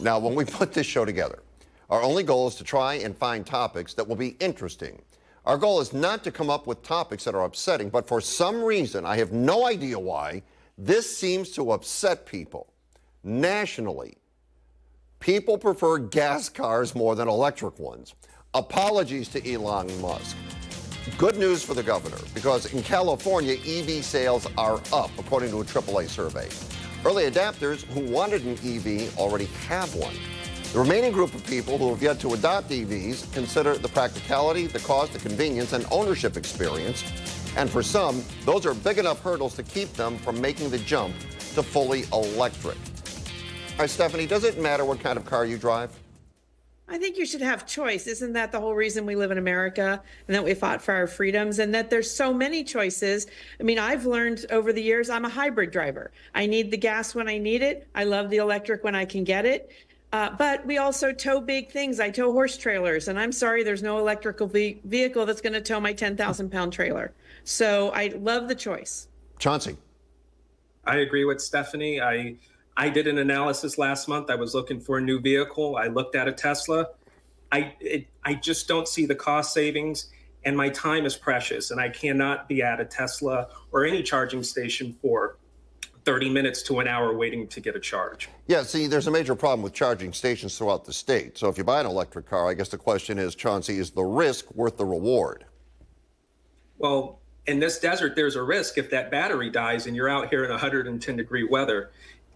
Now, when we put this show together, our only goal is to try and find topics that will be interesting. Our goal is not to come up with topics that are upsetting, but for some reason, I have no idea why, this seems to upset people. Nationally, people prefer gas cars more than electric ones. Apologies to Elon Musk. Good news for the governor, because in California, EV sales are up, according to a AAA survey. Early adopters who wanted an EV already have one. The remaining group of people who have yet to adopt EVs consider the practicality, the cost, the convenience, and ownership experience. And for some, those are big enough hurdles to keep them from making the jump to fully electric. All right, Stephanie, does it matter what kind of car you drive? I think you should have choice. Isn't that the whole reason we live in America and that we fought for our freedoms and that there's so many choices? I mean, I've learned over the years, I'm a hybrid driver. I need the gas when I need it. I love the electric when I can get it. But we also tow big things. I tow horse trailers, and I'm sorry, there's no electrical vehicle that's going to tow my 10,000-pound trailer. So I love the choice. Chauncey. I agree with Stephanie. I did an analysis last month. I was looking for a new vehicle. I looked at a Tesla. I just don't see the cost savings, and my time is precious, and I cannot be at a Tesla or any charging station for 30 minutes to an hour waiting to get a charge. Yeah, see, there's a major problem with charging stations throughout the state. So if you buy an electric car, I guess the question is, Chauncey, is the risk worth the reward? Well, in this desert, there's a risk if that battery dies and you're out here in 110-degree weather.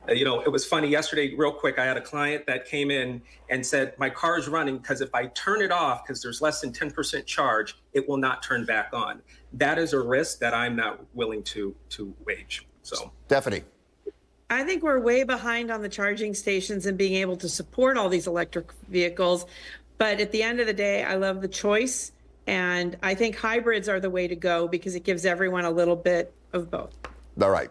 You know, it was funny yesterday, real quick, I had a client that came in and said, my car is running because if I turn it off, because there's less than 10% charge, it will not turn back on. That is a risk that I'm not willing to wage. So, Stephanie. I think we're way behind on the charging stations and being able to support all these electric vehicles. But at the end of the day, I love the choice. And I think hybrids are the way to go because it gives everyone a little bit of both. All right.